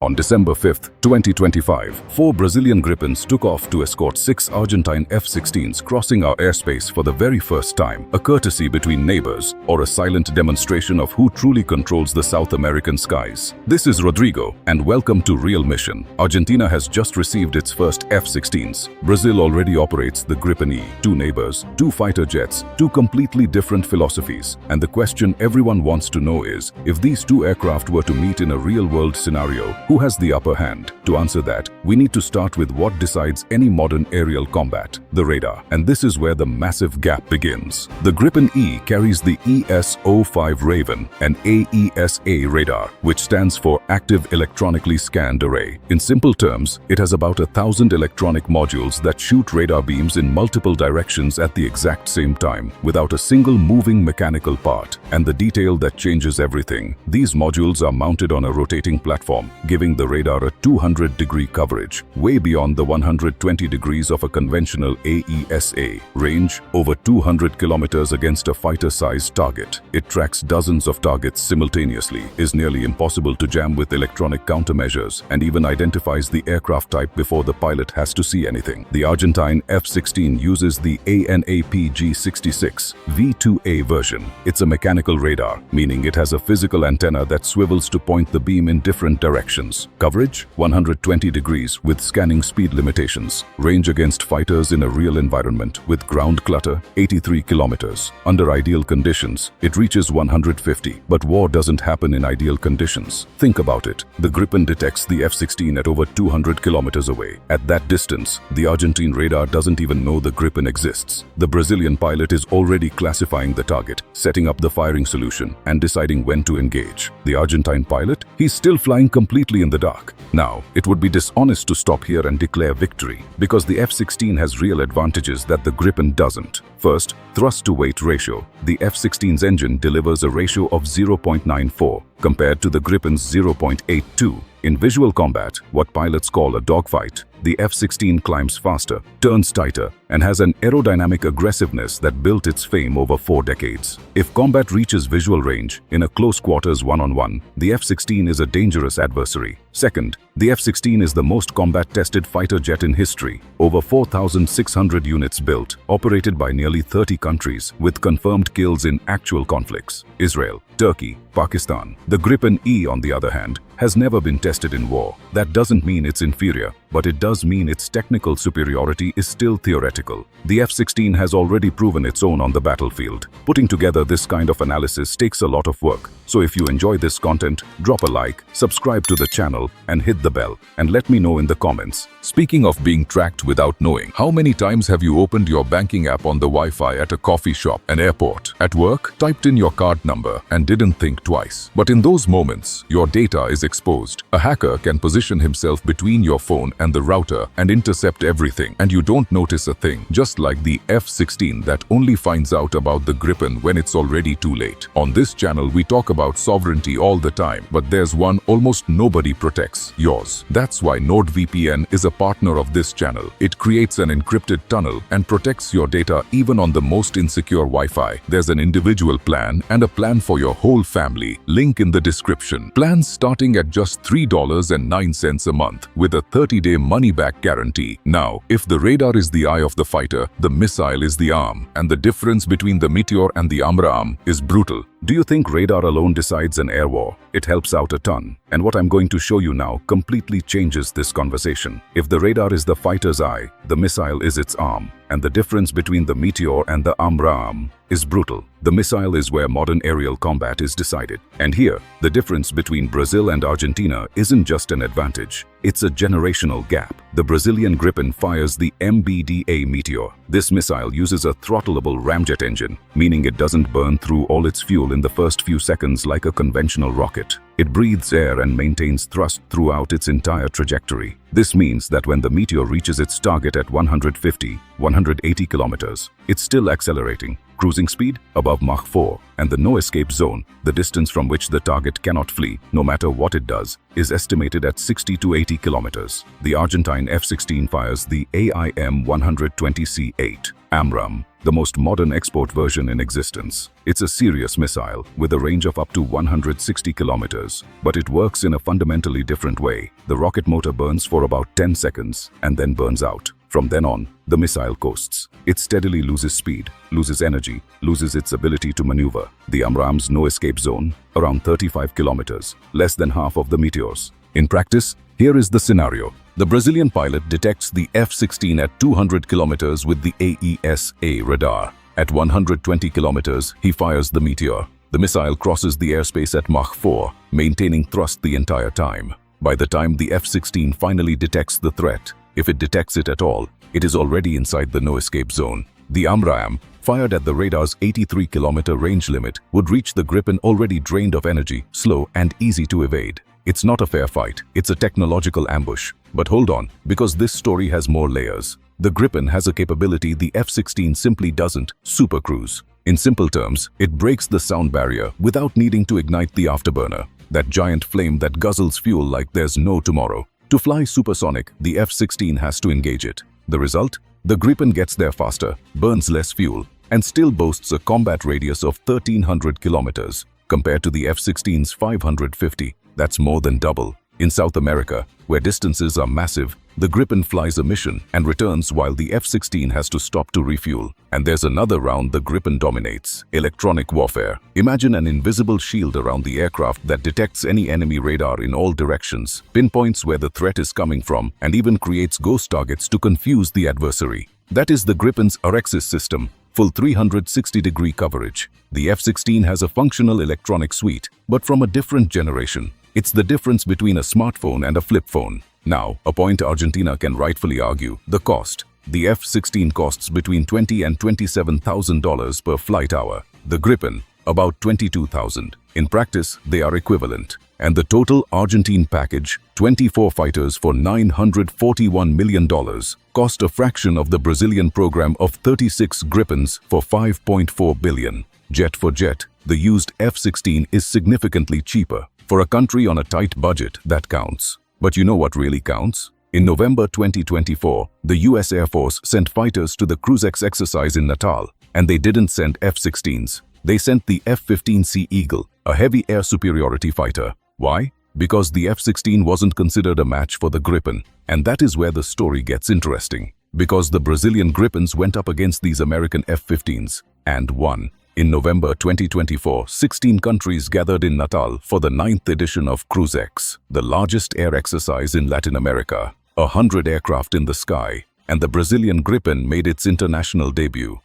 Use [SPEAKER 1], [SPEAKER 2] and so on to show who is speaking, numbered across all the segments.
[SPEAKER 1] On December 5, 2025, 4 Brazilian Gripens took off to escort 6 Argentine F-16s crossing our airspace for the very first time, a courtesy between neighbors, or a silent demonstration of who truly controls the South American skies. This is Rodrigo, and welcome to Real Mission. Argentina has just received its first F-16s. Brazil already operates the Gripen E, 2 neighbors, 2 fighter jets, 2 completely different philosophies. And the question everyone wants to know is, if these 2 aircraft were to meet in a real-world scenario, who has the upper hand? To answer that, we need to start with what decides any modern aerial combat: the radar. And this is where the massive gap begins. The Gripen E carries the ES-05 Raven, an AESA radar, which stands for Active Electronically Scanned Array. In simple terms, it has about 1,000 electronic modules that shoot radar beams in multiple directions at the exact same time, without a single moving mechanical part. And the detail that changes everything: these modules are mounted on a rotating platform, giving the radar a 200-degree coverage, way beyond the 120 degrees of a conventional AESA. Range: over 200 kilometers against a fighter-sized target. It tracks dozens of targets simultaneously, is nearly impossible to jam with electronic countermeasures, and even identifies the aircraft type before the pilot has to see anything. The Argentine F-16 uses the ANAPG-66 V2A version. It's a mechanical radar, meaning it has a physical antenna that swivels to point the beam in different directions. Coverage: 120 degrees with scanning speed limitations. Range against fighters in a real environment with ground clutter: 83 kilometers. Under ideal conditions, it reaches 150. But war doesn't happen in ideal conditions. Think about it. The Gripen detects the F-16 at over 200 kilometers away. At that distance, the Argentine radar doesn't even know the Gripen exists. The Brazilian pilot is already classifying the target, setting up the firing solution, and deciding when to engage. The Argentine pilot? He's still flying completely in the dark. Now, it would be dishonest to stop here and declare victory, because the F-16 has real advantages that the Gripen doesn't. First, thrust-to-weight ratio. The F-16's engine delivers a ratio of 0.94, compared to the Gripen's 0.82. In visual combat, what pilots call a dogfight, the F-16 climbs faster, turns tighter, and has an aerodynamic aggressiveness that built its fame over 4 decades. If combat reaches visual range, in a close quarters one-on-one, the F-16 is a dangerous adversary. Second, the F-16 is the most combat-tested fighter jet in history. Over 4,600 units built, operated by nearly 30 countries, with confirmed kills in actual conflicts: Israel, Turkey, Pakistan. The Gripen E, on the other hand, has never been tested in war. That doesn't mean it's inferior, but it does mean its technical superiority is still theoretical. The F-16 has already proven its own on the battlefield. Putting together this kind of analysis takes a lot of work. So if you enjoy this content, drop a like, subscribe to the channel, and hit the bell, and let me know in the comments. Speaking of being tracked without knowing, how many times have you opened your banking app on the Wi-Fi at a coffee shop, an airport, at work, typed in your card number, and didn't think twice? But in those moments, your data is exposed. A hacker can position himself between your phone and the router and intercept everything, and you don't notice a thing. Just like the F-16 that only finds out about the Gripen when it's already too late. On this channel, we talk about sovereignty all the time, but there's one almost nobody protects: yours. That's why NordVPN is a partner of this channel. It creates an encrypted tunnel and protects your data even on the most insecure Wi-Fi. There's an individual plan and a plan for your whole family. Link in the description. Plans starting at just $3.09 a month with a 30-day money-back guarantee. Now, if the radar is the eye of the fighter, the missile is the arm, and the difference between the Meteor and the AMRAAM is brutal. Do you think radar alone decides an air war? It helps out a ton. And what I'm going to show you now completely changes this conversation. If the radar is the fighter's eye, the missile is its arm. And the difference between the Meteor and the AMRAAM is brutal. The missile is where modern aerial combat is decided. And here, the difference between Brazil and Argentina isn't just an advantage. It's a generational gap. The Brazilian Gripen fires the MBDA Meteor. This missile uses a throttleable ramjet engine, meaning it doesn't burn through all its fuel in the first few seconds like a conventional rocket. It breathes air and maintains thrust throughout its entire trajectory. This means that when the Meteor reaches its target at 150, 180 kilometers, it's still accelerating. Cruising speed above Mach 4, and the no-escape zone, the distance from which the target cannot flee, no matter what it does, is estimated at 60 to 80 kilometers. The Argentine F-16 fires the AIM-120C8 AMRAAM, the most modern export version in existence. It's a serious missile with a range of up to 160 kilometers, but it works in a fundamentally different way. The rocket motor burns for about 10 seconds and then burns out. From then on, the missile coasts. It steadily loses speed, loses energy, loses its ability to maneuver. The AMRAAM's no-escape zone, around 35 kilometers, less than half of the Meteor's. In practice, here is the scenario. The Brazilian pilot detects the F-16 at 200 kilometers with the AESA radar. At 120 kilometers, he fires the Meteor. The missile crosses the airspace at Mach 4, maintaining thrust the entire time. By the time the F-16 finally detects the threat, if it detects it at all, it is already inside the no-escape zone. The AMRAAM, fired at the radar's 83-kilometer range limit, would reach the Gripen already drained of energy, slow and easy to evade. It's not a fair fight, it's a technological ambush. But hold on, because this story has more layers. The Gripen has a capability the F-16 simply doesn't: super cruise. In simple terms, it breaks the sound barrier without needing to ignite the afterburner, that giant flame that guzzles fuel like there's no tomorrow. To fly supersonic, the F-16 has to engage it. The result? The Gripen gets there faster, burns less fuel, and still boasts a combat radius of 1,300 kilometers. Compared to the F-16's 550, that's more than double. In South America, where distances are massive, the Gripen flies a mission and returns while the F-16 has to stop to refuel. And there's another round the Gripen dominates: electronic warfare. Imagine an invisible shield around the aircraft that detects any enemy radar in all directions, pinpoints where the threat is coming from, and even creates ghost targets to confuse the adversary. That is the Gripen's AESA system, full 360-degree coverage. The F-16 has a functional electronic suite, but from a different generation. It's the difference between a smartphone and a flip phone. Now, a point Argentina can rightfully argue: the cost. The F-16 costs between $20,000 and $27,000 per flight hour. The Gripen, about $22,000. In practice, they are equivalent. And the total Argentine package, 24 fighters for $941 million, cost a fraction of the Brazilian program of 36 Gripens for $5.4 billion. Jet for jet, the used F-16 is significantly cheaper. For a country on a tight budget, that counts. But you know what really counts? In November 2024, the US Air Force sent fighters to the CRUZEX exercise in Natal, and they didn't send F-16s. They sent the F-15C Eagle, a heavy air superiority fighter. Why? Because the F-16 wasn't considered a match for the Gripen. And that is where the story gets interesting. Because the Brazilian Gripens went up against these American F-15s and won. In November 2024, 16 countries gathered in Natal for the 9th edition of CRUZEX, the largest air exercise in Latin America. 100 aircraft in the sky, and the Brazilian Gripen made its international debut.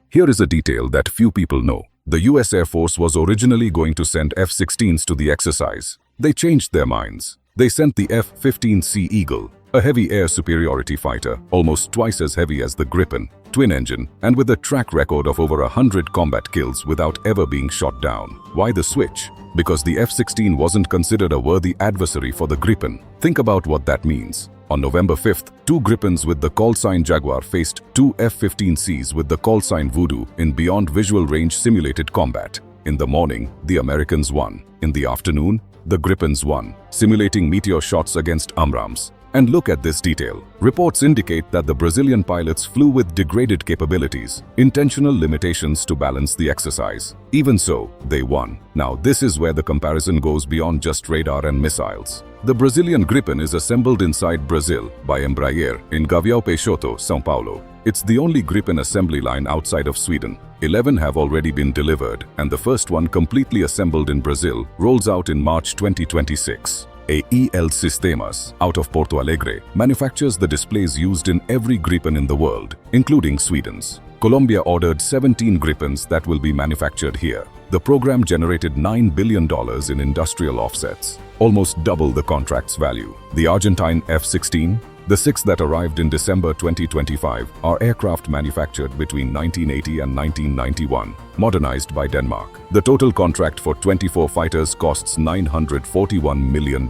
[SPEAKER 1] Here is a detail that few people know. The US Air Force was originally going to send F-16s to the exercise. They changed their minds. They sent the F-15C Eagle, a heavy air superiority fighter, almost twice as heavy as the Gripen, twin-engine, and with a track record of over 100 combat kills without ever being shot down. Why the switch? Because the F-16 wasn't considered a worthy adversary for the Gripen. Think about what that means. On November 5th, 2 Gripens with the callsign Jaguar faced 2 F-15Cs with the callsign Voodoo in beyond visual range simulated combat. In the morning, the Americans won. In the afternoon, the Gripens won, simulating Meteor shots against AMRAAMs. And look at this detail. Reports indicate that the Brazilian pilots flew with degraded capabilities, intentional limitations to balance the exercise. Even so, they won. Now this is where the comparison goes beyond just radar and missiles. The Brazilian Gripen is assembled inside Brazil by Embraer in Gavião Peixoto, São Paulo. It's the only Gripen assembly line outside of Sweden. 11 have already been delivered, and the first one, completely assembled in Brazil, rolls out in March 2026. AEL Sistemas, out of Porto Alegre, manufactures the displays used in every Gripen in the world, including Sweden's. Colombia ordered 17 Gripens that will be manufactured here. The program generated $9 billion in industrial offsets, almost double the contract's value. The Argentine F-16, the 6 that arrived in December 2025, are aircraft manufactured between 1980 and 1991, modernized by Denmark. The total contract for 24 fighters costs $941 million.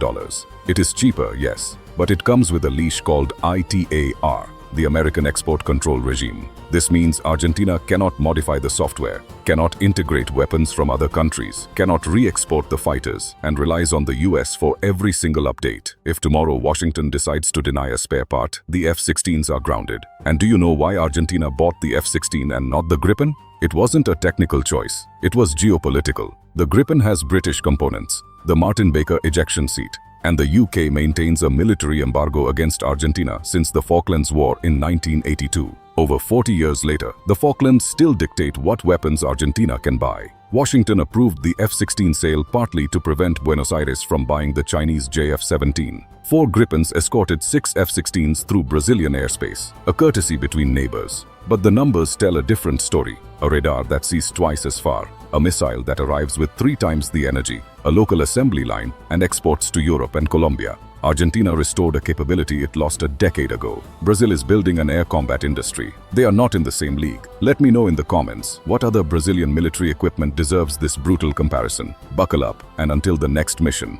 [SPEAKER 1] It is cheaper, yes, but it comes with a leash called ITAR, the American export control regime. This means Argentina cannot modify the software, cannot integrate weapons from other countries, cannot re-export the fighters, and relies on the US for every single update. If tomorrow Washington decides to deny a spare part, the F-16s are grounded. And do you know why Argentina bought the F-16 and not the Gripen? It wasn't a technical choice. It was geopolitical. The Gripen has British components, the Martin Baker ejection seat, and the UK maintains a military embargo against Argentina since the Falklands War in 1982. Over 40 years later, the Falklands still dictate what weapons Argentina can buy. Washington approved the F-16 sale partly to prevent Buenos Aires from buying the Chinese JF-17. 4 Gripens escorted 6 F-16s through Brazilian airspace, a courtesy between neighbors. But the numbers tell a different story. A radar that sees twice as far, a missile that arrives with 3 times the energy, a local assembly line, and exports to Europe and Colombia. Argentina restored a capability it lost a decade ago. Brazil is building an air combat industry. They are not in the same league. Let me know in the comments what other Brazilian military equipment deserves this brutal comparison. Buckle up, and until the next mission.